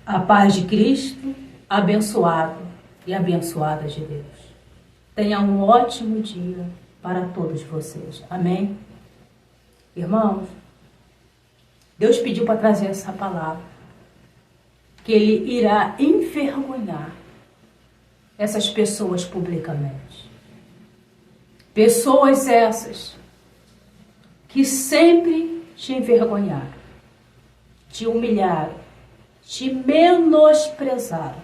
A paz de Cristo, abençoado e abençoada de Deus. Tenha um ótimo dia para todos vocês. Amém? Irmãos, Deus pediu para trazer essa palavra, que Ele irá envergonhar essas pessoas publicamente. Pessoas essas que sempre te envergonharam, te humilharam, te menosprezaram.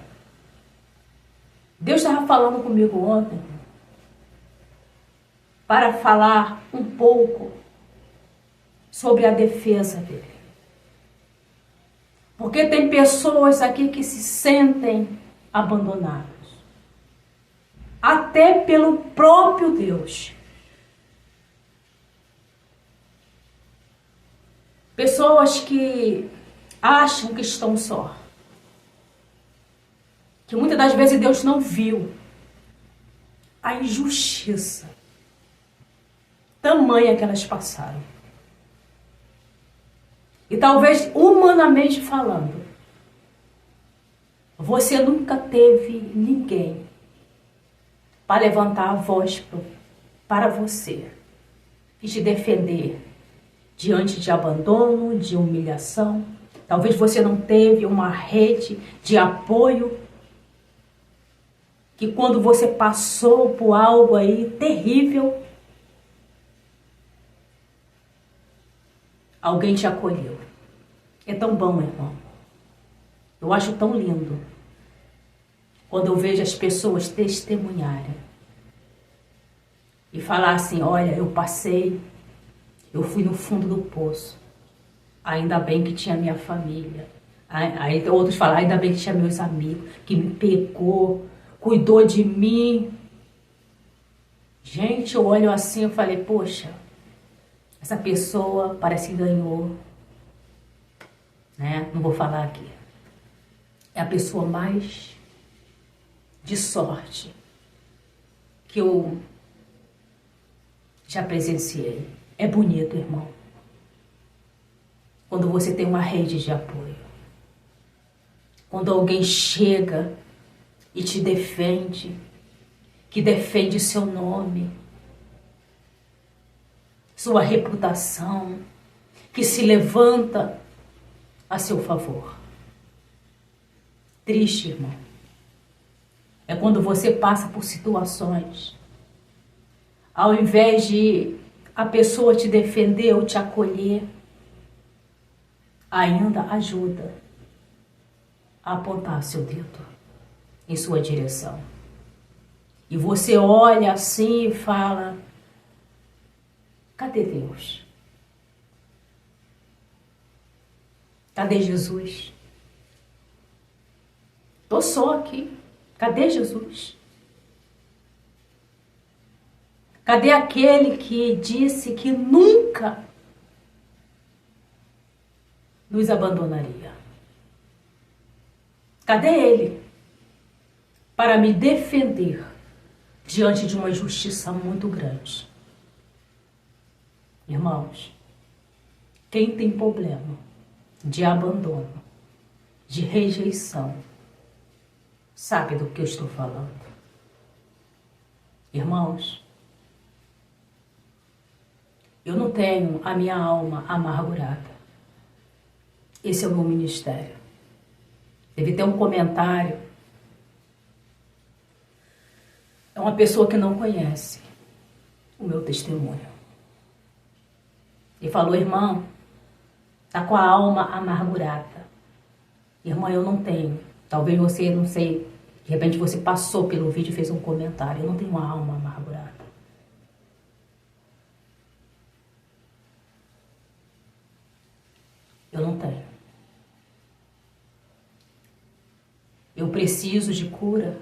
Deus estava falando comigo ontem para falar um pouco sobre a defesa dele. Porque tem pessoas aqui que se sentem abandonadas, até pelo próprio Deus. Pessoas que acham que estão só, que muitas das vezes Deus não viu a injustiça tamanha que elas passaram. E talvez, humanamente falando, você nunca teve ninguém para levantar a voz para você e te defender diante de abandono, de humilhação. Talvez você não teve uma rede de apoio que quando você passou por algo aí terrível, alguém te acolheu. É tão bom, irmão. Eu acho tão lindo quando eu vejo as pessoas testemunharem e falar assim: olha, eu passei, eu fui no fundo do poço, ainda bem que tinha minha família. Aí outros falam: ainda bem que tinha meus amigos, que me pegou, cuidou de mim. Gente, eu olho assim, eu falei: poxa, essa pessoa parece que ganhou, né? Não vou falar aqui. É a pessoa mais de sorte que eu já presenciei. É bonito, irmão, quando você tem uma rede de apoio. Quando alguém chega e te defende, que defende seu nome, sua reputação, que se levanta a seu favor. Triste, irmão, é quando você passa por situações, ao invés de a pessoa te defender ou te acolher, ainda ajuda a apontar seu dedo em sua direção. E você olha assim e fala: cadê Deus? Cadê Jesus? Tô só aqui. Cadê Jesus? Cadê aquele que disse que nunca nos abandonaria? Cadê ele para me defender diante de uma justiça muito grande? Irmãos, quem tem problema de abandono, de rejeição, sabe do que eu estou falando. Irmãos, eu não tenho a minha alma amargurada. Esse é o meu ministério. Deve ter um comentário. É uma pessoa que não conhece o meu testemunho. E falou: irmã, tá com a alma amargurada. Irmã, eu não tenho. Talvez você, não sei, de repente você passou pelo vídeo e fez um comentário. Eu não tenho uma alma amargurada. Eu não tenho. Eu preciso de cura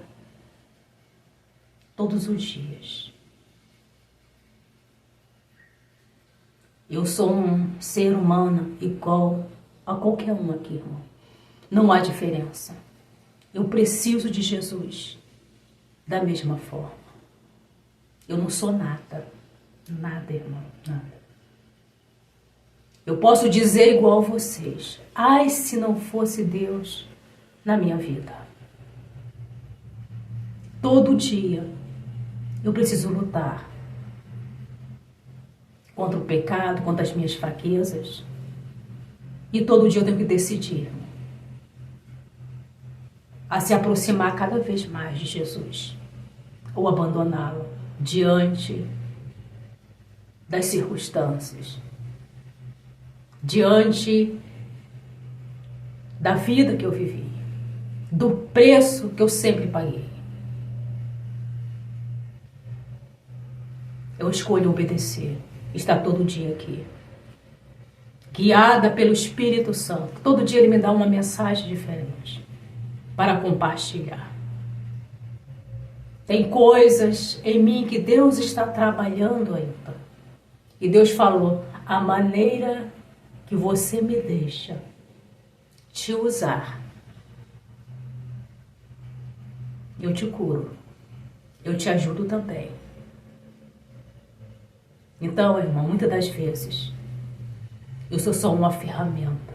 todos os dias. Eu sou um ser humano igual a qualquer um aqui, irmão. Não há diferença. Eu preciso de Jesus da mesma forma. Eu não sou nada. Nada, irmão, nada. Eu posso dizer igual a vocês: ai, se não fosse Deus, na minha vida. Todo dia eu preciso lutar contra o pecado, contra as minhas fraquezas. E todo dia eu tenho que decidir a se aproximar cada vez mais de Jesus ou abandoná-lo diante das circunstâncias, diante da vida que eu vivi, do preço que eu sempre paguei. Eu escolho obedecer, estar todo dia aqui, guiada pelo Espírito Santo. Todo dia ele me dá uma mensagem diferente para compartilhar. Tem coisas em mim que Deus está trabalhando ainda. E Deus falou, a maneira que você me deixa te usar, eu te curo, eu te ajudo também. Então, irmão, muitas das vezes, eu sou só uma ferramenta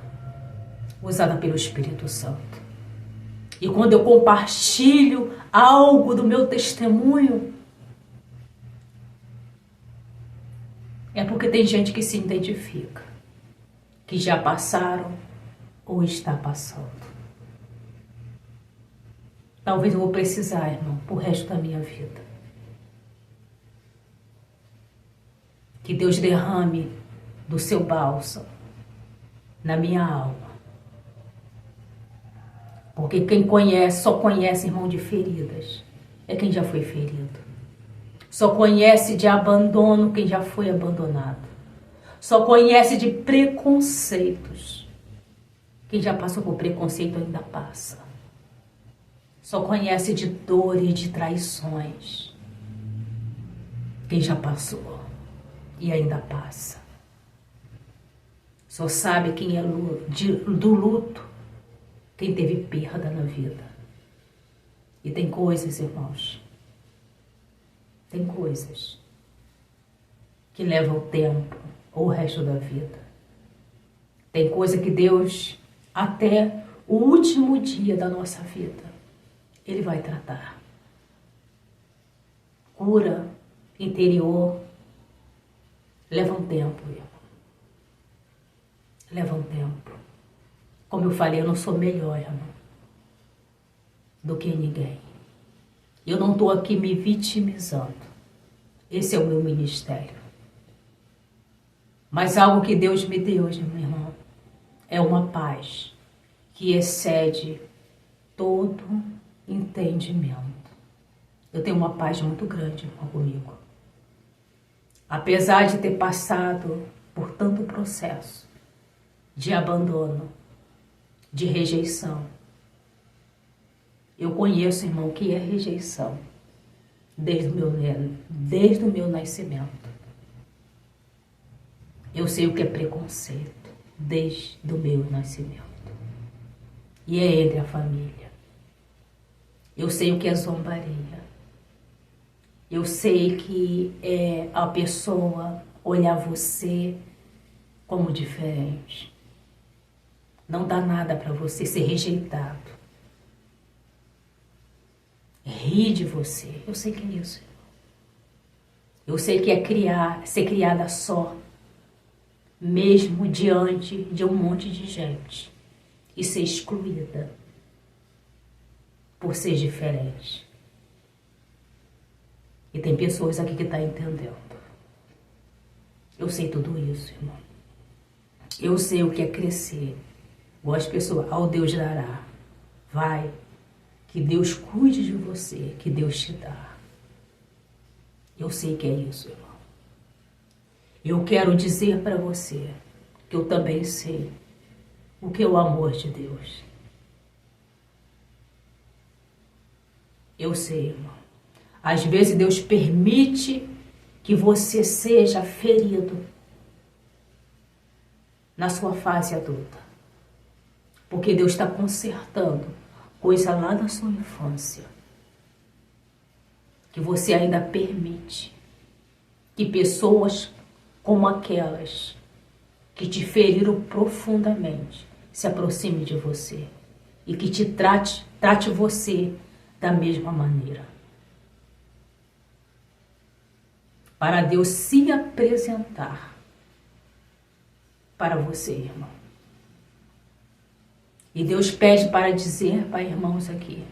usada pelo Espírito Santo. E quando eu compartilho algo do meu testemunho, é porque tem gente que se identifica, que já passaram ou está passando. Talvez eu vou precisar, irmão, pro resto da minha vida. Que Deus derrame do seu bálsamo na minha alma. Porque quem conhece, só conhece, irmão, de feridas, é quem já foi ferido. Só conhece de abandono quem já foi abandonado. Só conhece de preconceitos. Quem já passou por preconceito ainda passa. Só conhece de dores, de traições. Quem já passou e ainda passa. Só sabe quem é do luto, quem teve perda na vida. E tem coisas, irmãos, tem coisas que levam tempo ou o resto da vida. Tem coisa que Deus, até o último dia da nossa vida, Ele vai tratar. Cura interior leva um tempo, irmão. Leva um tempo. Como eu falei, eu não sou melhor, irmão, do que ninguém. Eu não estou aqui me vitimizando. Esse é o meu ministério. Mas algo que Deus me deu, meu irmão, é uma paz que excede todo entendimento. Eu tenho uma paz muito grande, irmão, comigo. Apesar de ter passado por tanto processo de abandono, de rejeição. Eu conheço, irmão, o que é rejeição desde o meu nascimento. Eu sei o que é preconceito desde o meu nascimento. E é entre a família. Eu sei o que é zombaria. Eu sei que é a pessoa olhar você como diferente. Não dá nada para você ser rejeitado. Rir de você. Eu sei que é isso. Eu sei que é ser criada só, mesmo diante de um monte de gente, e ser excluída por ser diferente. E tem pessoas aqui que estão entendendo. Eu sei tudo isso, irmão. Eu sei o que é crescer. As pessoas, ao Deus dará. Vai, que Deus cuide de você, que Deus te dá. Eu sei que é isso, irmão. Eu quero dizer para você que eu também sei o que é o amor de Deus. Eu sei, irmão. Às vezes Deus permite que você seja ferido na sua fase adulta. Porque Deus está consertando coisa lá da sua infância. Que você ainda permite que pessoas como aquelas que te feriram profundamente se aproximem de você. e que te trate você da mesma maneira. Para Deus se apresentar para você, irmão. E Deus pede para dizer para irmãos aqui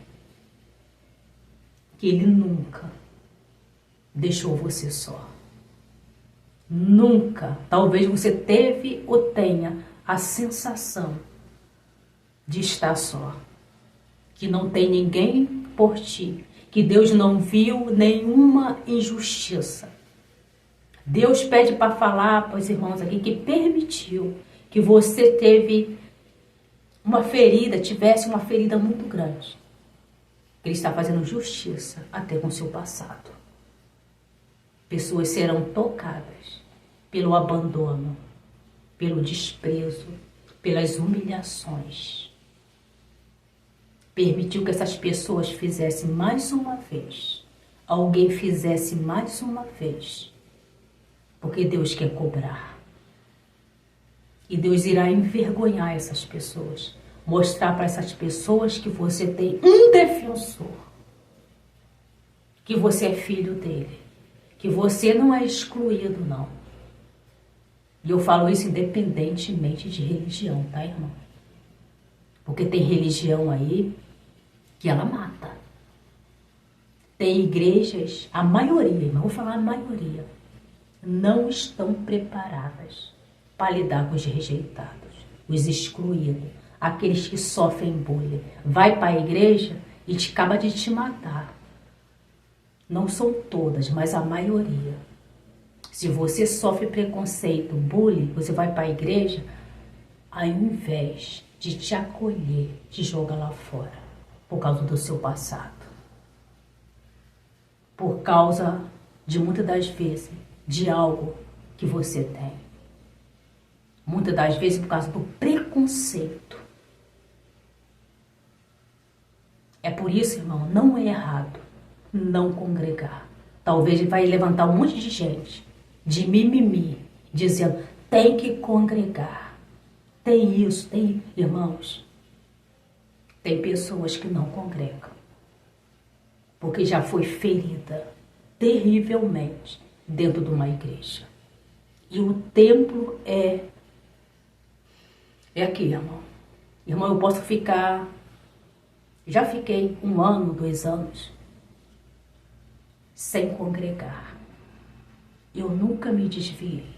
que Ele nunca deixou você só. Nunca. Talvez você teve ou tenha a sensação de estar só. Que não tem ninguém por ti. Que Deus não viu nenhuma injustiça. Deus pede para falar para os irmãos aqui que permitiu que você tivesse uma ferida muito grande. Ele está fazendo justiça até com o seu passado. Pessoas serão tocadas pelo abandono, pelo desprezo, pelas humilhações. Permitiu que essas pessoas fizessem mais uma vez. Alguém fizesse mais uma vez. Porque Deus quer cobrar. E Deus irá envergonhar essas pessoas. Mostrar para essas pessoas que você tem um defensor. Que você é filho dele. Que você não é excluído, não. E eu falo isso independentemente de religião, tá, irmão? Porque tem religião aí que ela mata. Tem igrejas, a maioria, irmão, vou falar a maioria, não estão preparadas para lidar com os rejeitados, os excluídos, aqueles que sofrem bullying. Vai para a igreja e acaba de te matar. Não são todas, mas a maioria. Se você sofre preconceito, bullying, você vai para a igreja, ao invés de te acolher, te joga lá fora, por causa do seu passado. Por causa de, muitas das vezes, de algo que você tem. Muitas das vezes por causa do preconceito. É por isso, irmão, não é errado não congregar. Talvez vai levantar um monte de gente de mimimi, dizendo, tem que congregar. Tem isso, tem... Irmãos, tem pessoas que não congregam. Porque já foi ferida terrivelmente dentro de uma igreja. E o templo é aqui, irmão. Irmão, eu posso ficar... Já fiquei 1 ano, 2 anos sem congregar. Eu nunca me desviei.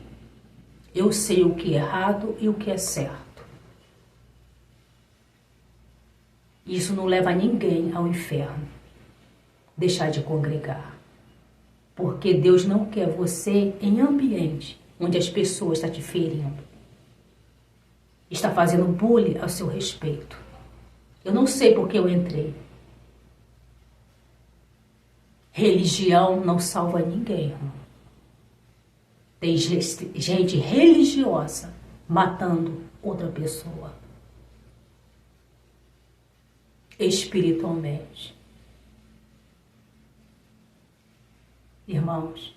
Eu sei o que é errado e o que é certo. Isso não leva ninguém ao inferno. Deixar de congregar. Porque Deus não quer você em ambiente onde as pessoas estão te ferindo. Está fazendo bullying a seu respeito. Eu não sei por que eu entrei. Religião não salva ninguém, irmão. Tem gente religiosa matando outra pessoa. Espiritualmente. Irmãos,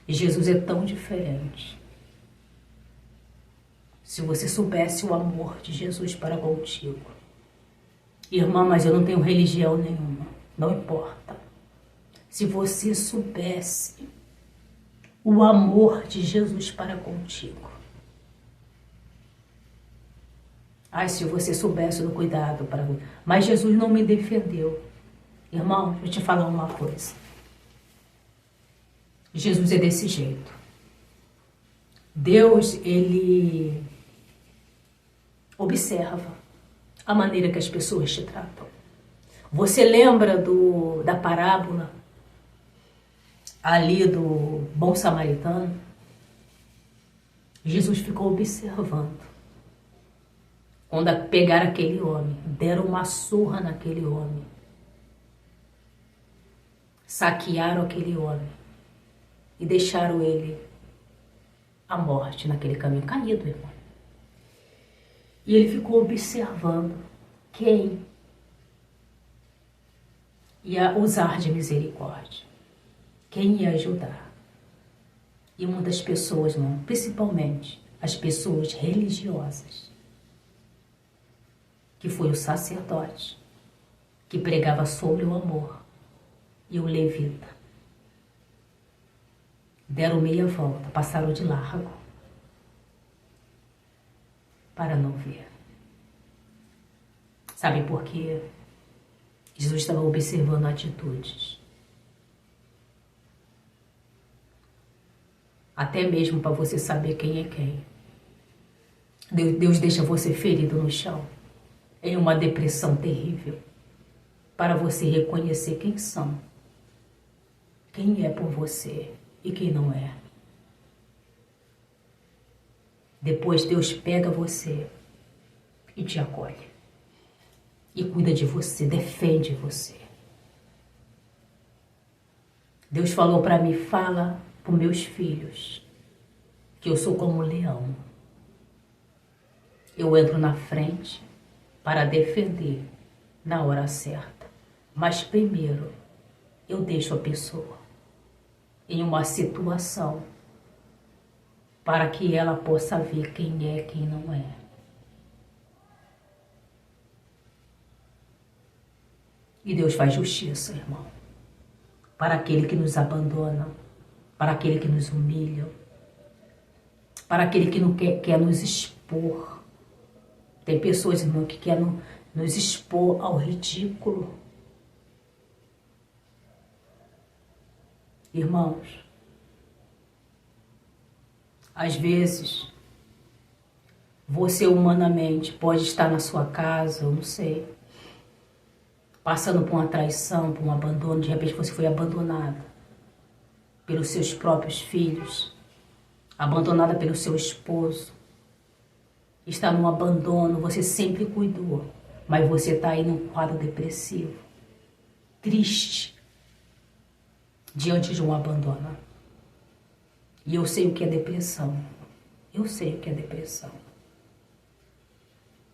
Jesus é tão diferente. Se você soubesse o amor de Jesus para contigo. Irmã, mas eu não tenho religião nenhuma. Não importa. Se você soubesse o amor de Jesus para contigo. Ai, se você soubesse do cuidado para... Mas Jesus não me defendeu. Irmão, deixa eu te falar uma coisa. Jesus é desse jeito. Deus, Ele observa a maneira que as pessoas te tratam. Você lembra da parábola ali do bom samaritano? Jesus ficou observando. Quando pegaram aquele homem, deram uma surra naquele homem. Saquearam aquele homem. E deixaram ele à morte naquele caminho, caído, irmão. E ele ficou observando quem ia usar de misericórdia, quem ia ajudar. E muitas pessoas, não, principalmente as pessoas religiosas, que foi o sacerdote, que pregava sobre o amor, e o levita. Deram meia volta, passaram de largo, para não ver. Sabe por quê? Jesus estava observando atitudes. Até mesmo para você saber quem é quem. Deus deixa você ferido no chão, em uma depressão terrível, para você reconhecer quem são, quem é por você e quem não é. Depois Deus pega você e te acolhe. E cuida de você, defende você. Deus falou para mim, fala para os meus filhos, que eu sou como um leão. Eu entro na frente para defender na hora certa. Mas primeiro, eu deixo a pessoa em uma situação para que ela possa ver quem é, quem não é. E Deus faz justiça, irmão, para aquele que nos abandona, para aquele que nos humilha, para aquele que não quer nos expor. Tem pessoas, irmão, que querem nos expor ao ridículo. Irmãos, às vezes, você humanamente pode estar na sua casa, eu não sei, passando por uma traição, por um abandono, de repente você foi abandonada pelos seus próprios filhos, abandonada pelo seu esposo, está num abandono, você sempre cuidou, mas você está aí num quadro depressivo, triste, diante de um abandono. E eu sei o que é depressão, eu sei o que é depressão.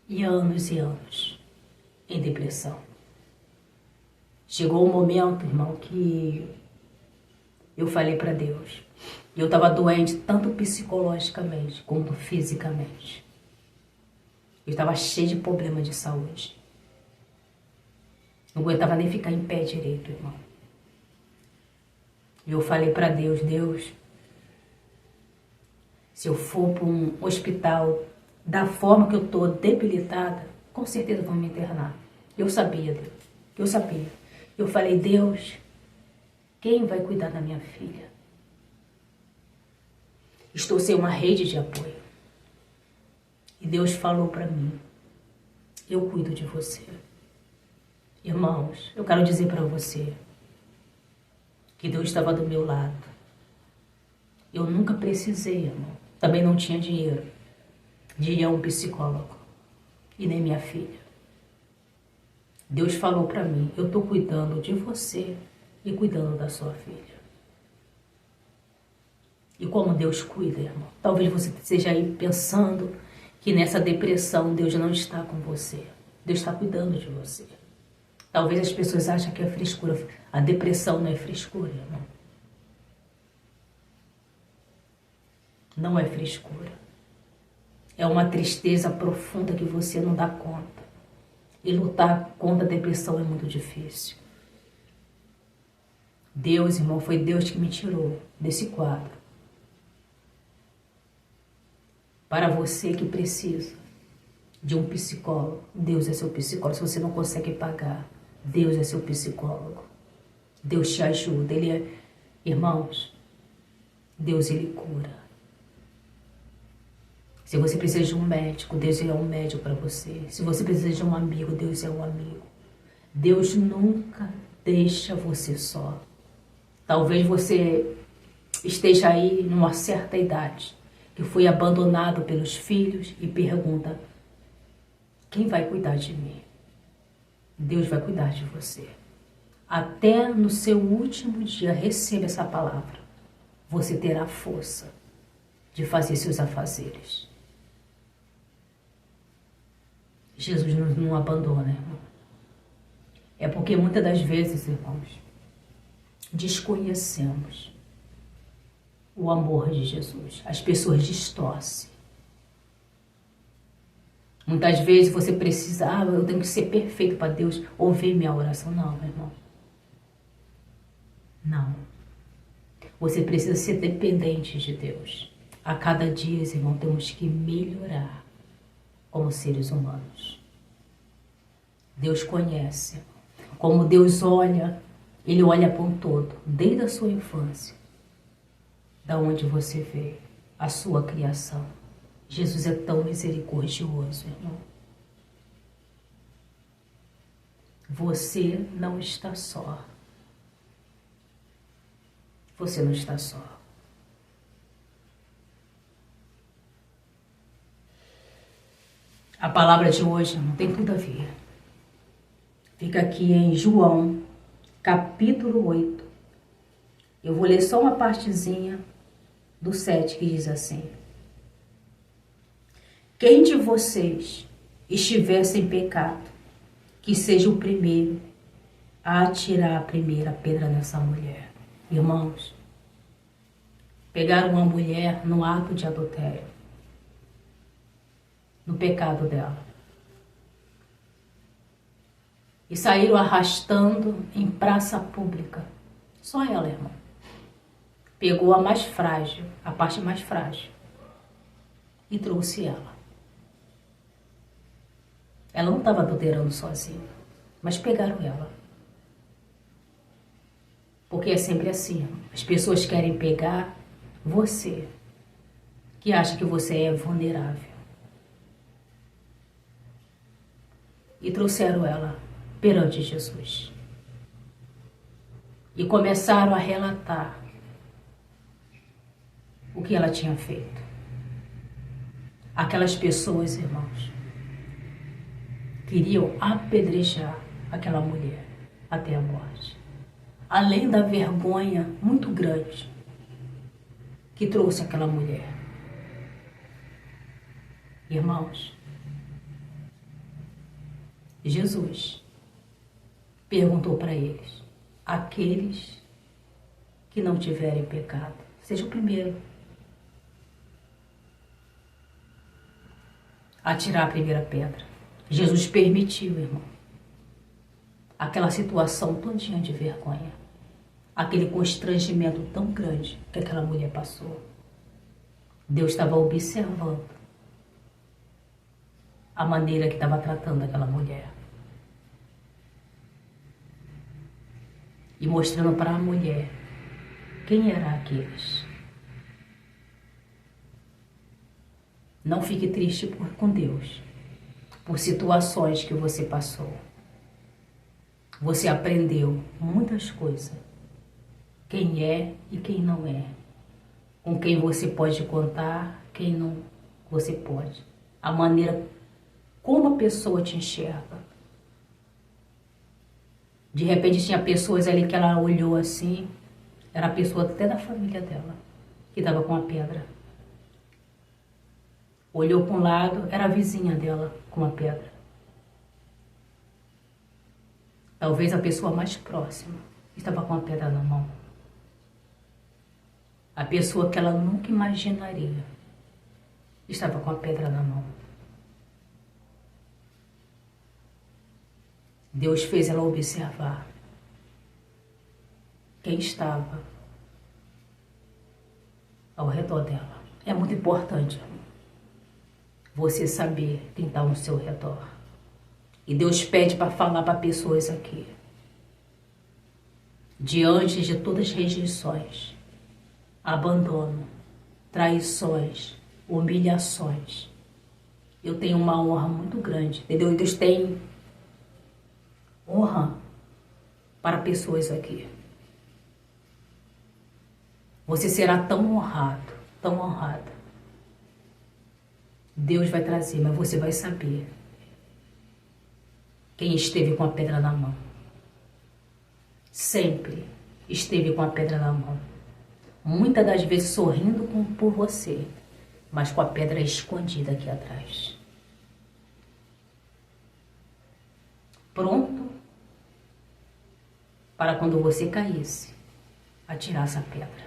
E anos em depressão. Chegou um momento, irmão, que eu falei para Deus. Eu estava doente tanto psicologicamente quanto fisicamente. Eu estava cheio de problema de saúde. Não aguentava nem ficar em pé direito, irmão. E eu falei para Deus, Deus, se eu for para um hospital da forma que eu estou debilitada, com certeza vão me internar. Eu sabia, Deus, eu sabia. Eu falei, Deus, quem vai cuidar da minha filha? Estou sem uma rede de apoio. E Deus falou para mim, eu cuido de você. Irmãos, eu quero dizer para você que Deus estava do meu lado. Eu nunca precisei, irmão. Também não tinha dinheiro de ir a um psicólogo. E nem minha filha. Deus falou para mim, eu estou cuidando de você e cuidando da sua filha. E como Deus cuida, irmão? Talvez você esteja aí pensando que nessa depressão Deus não está com você. Deus está cuidando de você. Talvez as pessoas achem que é frescura. A depressão não é frescura, irmão. Não é frescura. É uma tristeza profunda que você não dá conta. E lutar contra a depressão é muito difícil. Deus, irmão, foi Deus que me tirou desse quadro. Para você que precisa de um psicólogo, Deus é seu psicólogo. Se você não consegue pagar, Deus é seu psicólogo. Deus te ajuda. Ele é, irmãos, Deus, Ele cura. Se você precisa de um médico, Deus é um médico para você. Se você precisa de um amigo, Deus é um amigo. Deus nunca deixa você só. Talvez você esteja aí numa certa idade, que foi abandonado pelos filhos e pergunta, quem vai cuidar de mim? Deus vai cuidar de você. Até no seu último dia, receba essa palavra. Você terá força de fazer seus afazeres. Jesus não abandona, irmão. É porque muitas das vezes, irmãos, desconhecemos o amor de Jesus. As pessoas distorcem Muitas vezes você precisa, eu tenho que ser perfeito para Deus ouvir minha oração. Não, meu irmão. Não. Você precisa ser dependente de Deus. A cada dia, irmão, temos que melhorar como seres humanos. Deus conhece. Como Deus olha, Ele olha para um todo, desde a sua infância, da onde você veio, a sua criação. Jesus é tão misericordioso, irmão. Você não está só. Você não está só. A palavra de hoje não tem tudo a ver. Fica aqui em João, capítulo 8. Eu vou ler só uma partezinha do 7 que diz assim: quem de vocês estiver sem pecado, que seja o primeiro a atirar a primeira pedra nessa mulher. Irmãos, pegaram uma mulher no ato de adultério, no pecado dela, e saíram arrastando em praça pública. Só ela, irmão. Pegou a mais frágil, a parte mais frágil, e trouxe ela. Ela não estava adulterando sozinha, mas pegaram ela. Porque é sempre assim, as pessoas querem pegar você, que acha que você é vulnerável. E trouxeram ela perante Jesus. E começaram a relatar o que ela tinha feito. Aquelas pessoas, irmãos, queriam apedrejar aquela mulher até a morte. Além da vergonha muito grande que trouxe aquela mulher. Irmãos, Jesus perguntou para eles: aqueles que não tiverem pecado, seja o primeiro a tirar a primeira pedra. Jesus permitiu, irmão, aquela situação todinha de vergonha, aquele constrangimento tão grande que aquela mulher passou. Deus estava observando a maneira que estava tratando aquela mulher. E mostrando para a mulher quem eram aqueles. Não fique triste com Deus, por situações que você passou. Você aprendeu muitas coisas. Quem é e quem não é. Com quem você pode contar, quem não você pode. A maneira como a pessoa te enxerga. De repente tinha pessoas ali que ela olhou assim, era a pessoa até da família dela, que estava com a pedra. Olhou para um lado, era a vizinha dela com a pedra. Talvez a pessoa mais próxima estava com a pedra na mão. A pessoa que ela nunca imaginaria estava com a pedra na mão. Deus fez ela observar quem estava ao redor dela. É muito importante você saber quem está ao seu redor. E Deus pede para falar para pessoas aqui. Diante de todas as rejeições, abandono, traições, humilhações, eu tenho uma honra muito grande, entendeu? E Deus tem honra para pessoas aqui. Você será tão honrado, tão honrada. Deus vai trazer, mas você vai saber quem esteve com a pedra na mão. Sempre esteve com a pedra na mão. Muitas das vezes sorrindo por você, mas com a pedra escondida aqui atrás. Pronto para quando você caísse, atirar essa pedra.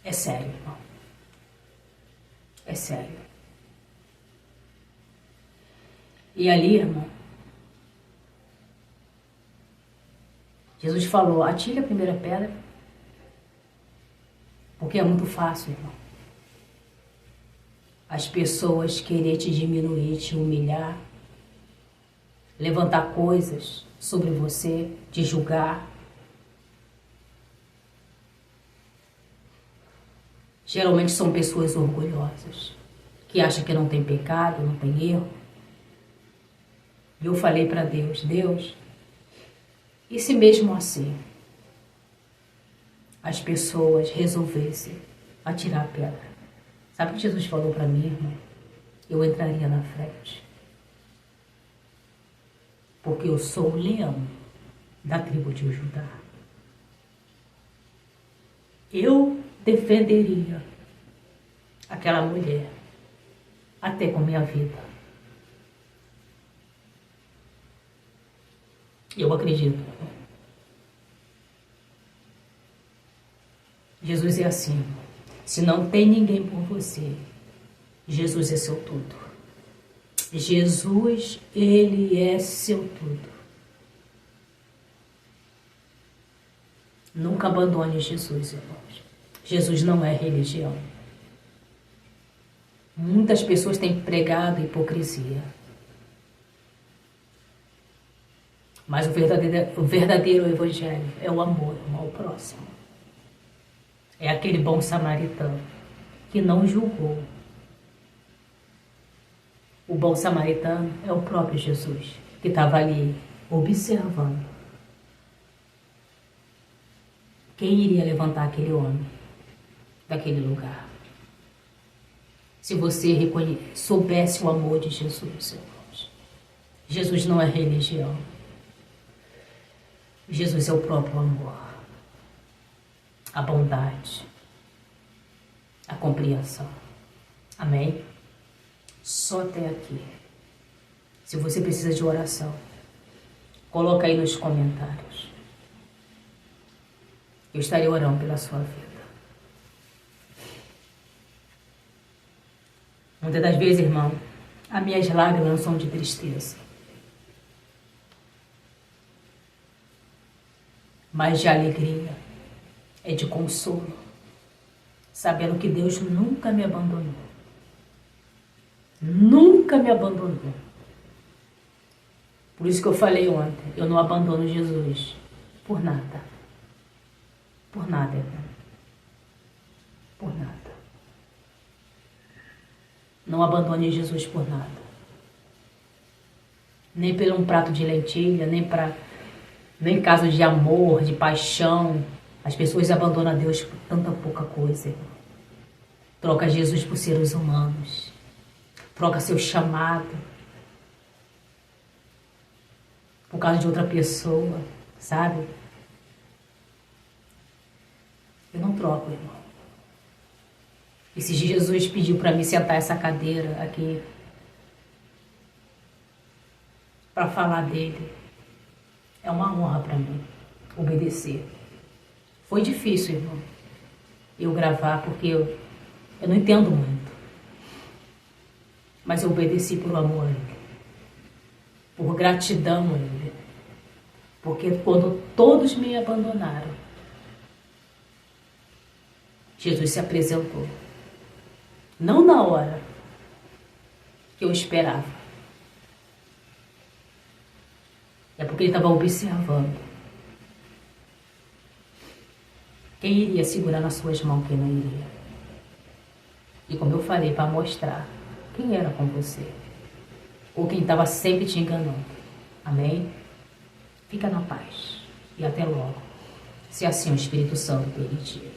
É sério, irmão. É sério. E ali, irmão, Jesus falou, atire a primeira pedra, porque é muito fácil, irmão. As pessoas querer te diminuir, te humilhar, levantar coisas sobre você, te julgar. Geralmente são pessoas orgulhosas, que acham que não tem pecado, não tem erro. E eu falei para Deus, Deus, e se mesmo assim as pessoas resolvessem atirar a pedra? Sabe o que Jesus falou para mim, irmão? Eu entraria na frente. Porque eu sou o leão da tribo de Judá. Eu defenderia aquela mulher até com minha vida. Eu acredito. Jesus é assim. Se não tem ninguém por você, Jesus é seu tudo. Jesus, Ele é seu tudo. Nunca abandone Jesus, irmãos. Jesus não é religião. Muitas pessoas têm pregado hipocrisia. Mas o verdadeiro evangelho é o amor ao próximo. É aquele bom samaritano que não julgou. O bom samaritano é o próprio Jesus, que estava ali observando. Quem iria levantar aquele homem daquele lugar? Se você soubesse o amor de Jesus, irmãos. Jesus não é religião. Jesus é o próprio amor. A bondade, a compreensão. Amém? Só até aqui. Se você precisa de oração, coloca aí nos comentários. Eu estarei orando pela sua vida. Muitas das vezes, irmão, as minhas lágrimas não são de tristeza, mas de alegria. É de consolo, sabendo que Deus nunca me abandonou. Nunca me abandonou. Por isso que eu falei ontem, eu não abandono Jesus por nada. Por nada, irmão. Por nada. Não abandone Jesus por nada. Nem por um prato de lentilha, nem caso de amor, de paixão. As pessoas abandonam a Deus por tanta pouca coisa, irmão. Troca Jesus por seres humanos. Troca seu chamado por causa de outra pessoa, sabe? Eu não troco, irmão. E se Jesus pediu para mim sentar essa cadeira aqui para falar dele, é uma honra para mim obedecer. Foi difícil, irmão, eu gravar, porque eu não entendo muito. Mas eu obedeci por amor a Ele. Por gratidão a Ele. Porque quando todos me abandonaram, Jesus se apresentou. Não na hora que eu esperava. É porque Ele estava observando. Quem iria segurar nas suas mãos, quem não iria? E como eu falei, para mostrar quem era com você. Ou quem estava sempre te enganando. Amém? Fica na paz. E até logo. Se assim o Espírito Santo permitir.